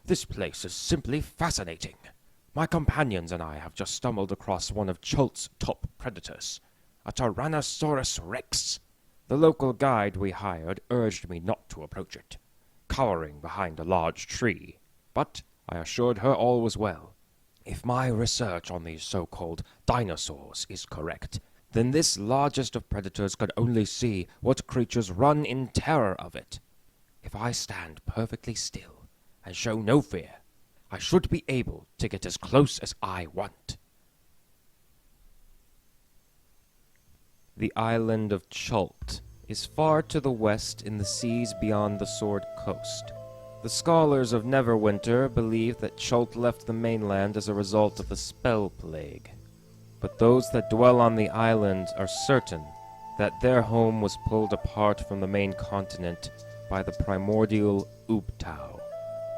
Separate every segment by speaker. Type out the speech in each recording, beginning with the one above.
Speaker 1: This place is simply fascinating. My companions and I have just stumbled across one of Chult's top predators, a Tyrannosaurus rex. The local guide we hired urged me not to approach it, cowering behind a large tree, but I assured her all was well. If my research on these so-called dinosaurs is correct, then this largest of predators could only see what creatures run in terror of it. If I stand perfectly still and show no fear, I should be able to get as close as I want. The island of Chult is far to the west in the seas beyond the Sword Coast. The scholars of Neverwinter believe that Chult left the mainland as a result of the Spell Plague. But those that dwell on the island are certain that their home was pulled apart from the main continent by the primordial Ubtao,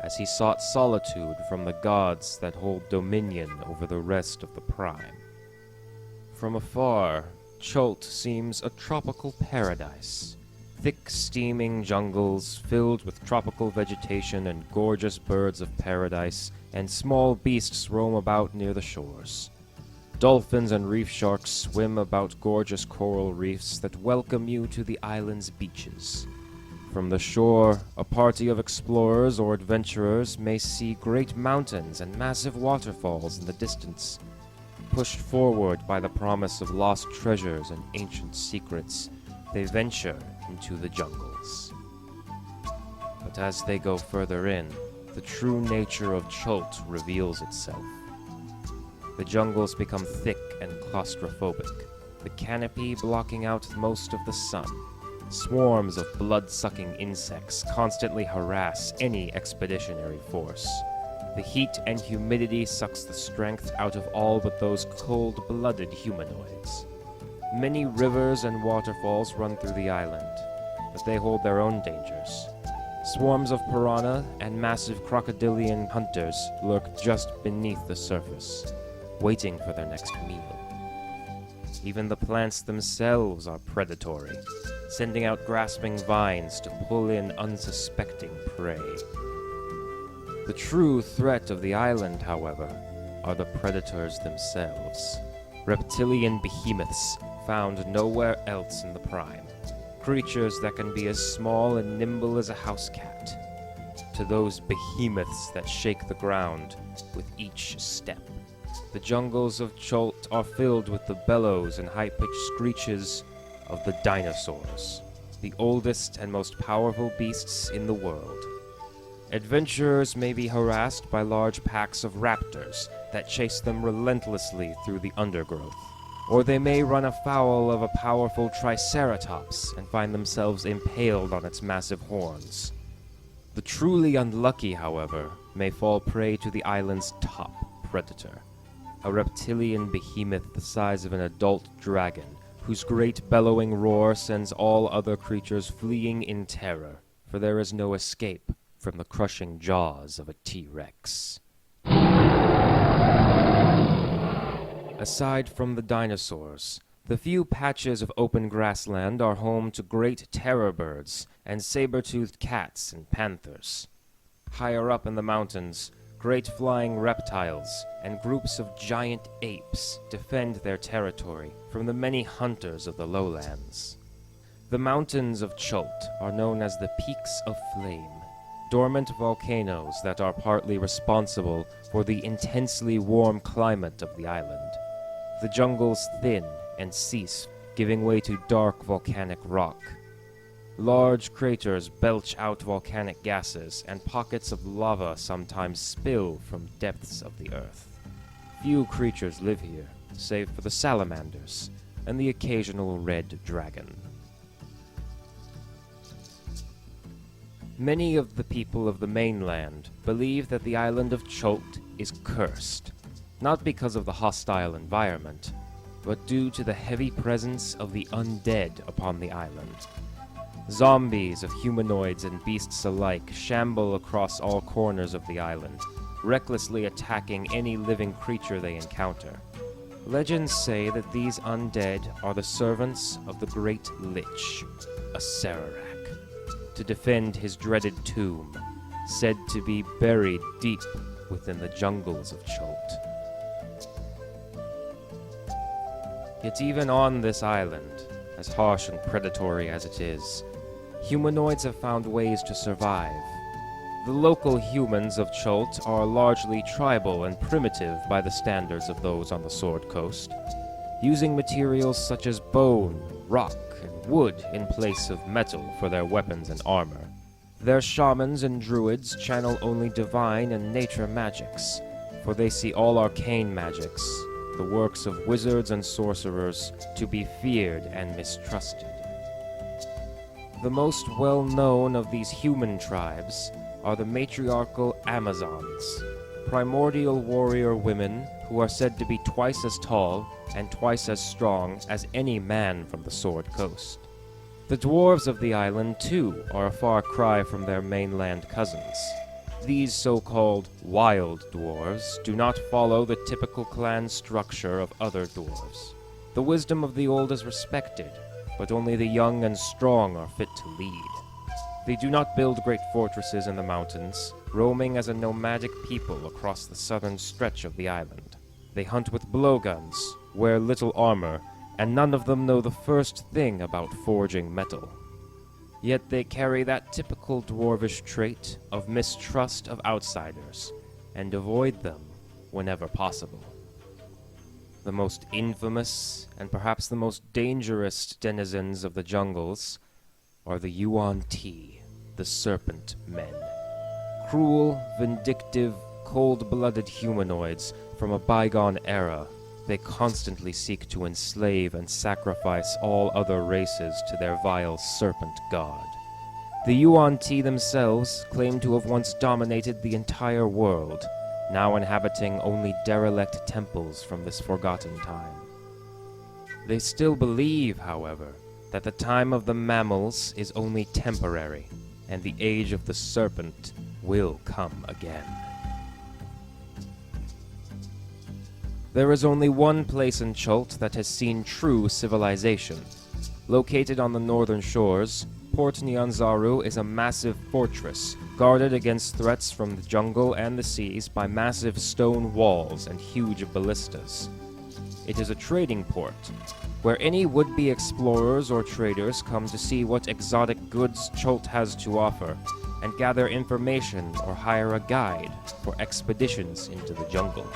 Speaker 1: as he sought solitude from the gods that hold dominion over the rest of the Prime. From afar, Chult seems a tropical paradise. Thick, steaming jungles filled with tropical vegetation and gorgeous birds of paradise, and small beasts roam about near the shores. Dolphins and reef sharks swim about gorgeous coral reefs that welcome you to the island's beaches. From the shore, a party of explorers or adventurers may see great mountains and massive waterfalls in the distance. Pushed forward by the promise of lost treasures and ancient secrets, they venture into the jungles. But as they go further in, the true nature of Chult reveals itself. The jungles become thick and claustrophobic, the canopy blocking out most of the sun. Swarms of blood-sucking insects constantly harass any expeditionary force. The heat and humidity sucks the strength out of all but those cold-blooded humanoids. Many rivers and waterfalls run through the island, but they hold their own dangers. Swarms of piranha and massive crocodilian hunters lurk just beneath the surface, waiting for their next meal. Even the plants themselves are predatory, sending out grasping vines to pull in unsuspecting prey. The true threat of the island, however, are the predators themselves. Reptilian behemoths found nowhere else in the Prime. Creatures that can be as small and nimble as a house cat. To those behemoths that shake the ground with each step. The jungles of Chult are filled with the bellows and high-pitched screeches of the dinosaurs, the oldest and most powerful beasts in the world. Adventurers may be harassed by large packs of raptors that chase them relentlessly through the undergrowth. Or they may run afoul of a powerful triceratops and find themselves impaled on its massive horns. The truly unlucky, however, may fall prey to the island's top predator, a reptilian behemoth the size of an adult dragon, whose great bellowing roar sends all other creatures fleeing in terror, for there is no escape from the crushing jaws of a T-Rex. Aside from the dinosaurs, the few patches of open grassland are home to great terror birds and saber-toothed cats and panthers. Higher up in the mountains, great flying reptiles and groups of giant apes defend their territory from the many hunters of the lowlands. The mountains of Chult are known as the Peaks of Flame, dormant volcanoes that are partly responsible for the intensely warm climate of the island. The jungles thin and cease, giving way to dark volcanic rock. Large craters belch out volcanic gases, and pockets of lava sometimes spill from depths of the earth. Few creatures live here, save for the salamanders and the occasional red dragon. Many of the people of the mainland believe that the island of Chult is cursed, not because of the hostile environment, but due to the heavy presence of the undead upon the island. Zombies of humanoids and beasts alike shamble across all corners of the island, recklessly attacking any living creature they encounter. Legends say that these undead are the servants of the Great Lich, a Sararak, to defend his dreaded tomb, said to be buried deep within the jungles of Chult. Yet even on this island, as harsh and predatory as it is, humanoids have found ways to survive. The local humans of Chult are largely tribal and primitive by the standards of those on the Sword Coast, using materials such as bone, rock, and wood in place of metal for their weapons and armor. Their shamans and druids channel only divine and nature magics, for they see all arcane magics, the works of wizards and sorcerers, to be feared and mistrusted. The most well-known of these human tribes are the matriarchal Amazons, primordial warrior women who are said to be twice as tall and twice as strong as any man from the Sword Coast. The dwarves of the island, too, are a far cry from their mainland cousins. These so-called wild dwarves do not follow the typical clan structure of other dwarves. The wisdom of the old is respected, but only the young and strong are fit to lead. They do not build great fortresses in the mountains, roaming as a nomadic people across the southern stretch of the island. They hunt with blowguns, wear little armor, and none of them know the first thing about forging metal. Yet they carry that typical dwarvish trait of mistrust of outsiders, and avoid them whenever possible. The most infamous, and perhaps the most dangerous denizens of the jungles are the Yuan-Ti, the Serpent Men. Cruel, vindictive, cold-blooded humanoids from a bygone era, they constantly seek to enslave and sacrifice all other races to their vile serpent god. The Yuan-Ti themselves claim to have once dominated the entire world, now inhabiting only derelict temples from this forgotten time. They still believe, however, that the time of the mammals is only temporary, and the age of the serpent will come again. There is only one place in Chult that has seen true civilization. Located on the northern shores, Port Nyanzaru is a massive fortress, guarded against threats from the jungle and the seas by massive stone walls and huge ballistas. It is a trading port, where any would-be explorers or traders come to see what exotic goods Chult has to offer, and gather information or hire a guide for expeditions into the jungle.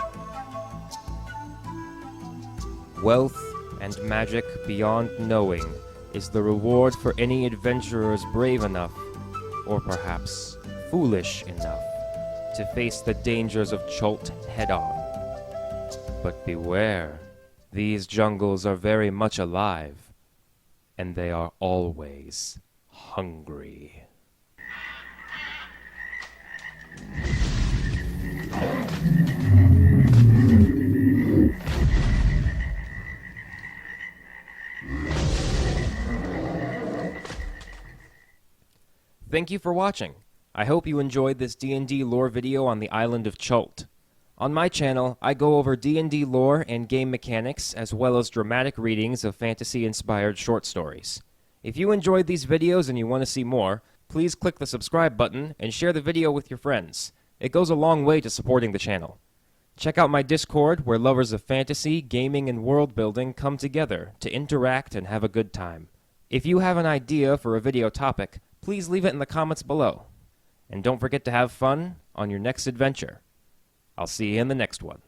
Speaker 1: Wealth and magic beyond knowing is the reward for any adventurers brave enough, or perhaps foolish enough, to face the dangers of Chult head-on. But beware, these jungles are very much alive, and they are always hungry. Thank you for watching. I hope you enjoyed this D&D lore video on the island of Chult. On my channel, I go over D&D lore and game mechanics, as well as dramatic readings of fantasy-inspired short stories. If you enjoyed these videos and you want to see more, please click the subscribe button and share the video with your friends. It goes a long way to supporting the channel. Check out my Discord, where lovers of fantasy, gaming, and world building come together to interact and have a good time. If you have an idea for a video topic, please leave it in the comments below. And don't forget to have fun on your next adventure. I'll see you in the next one.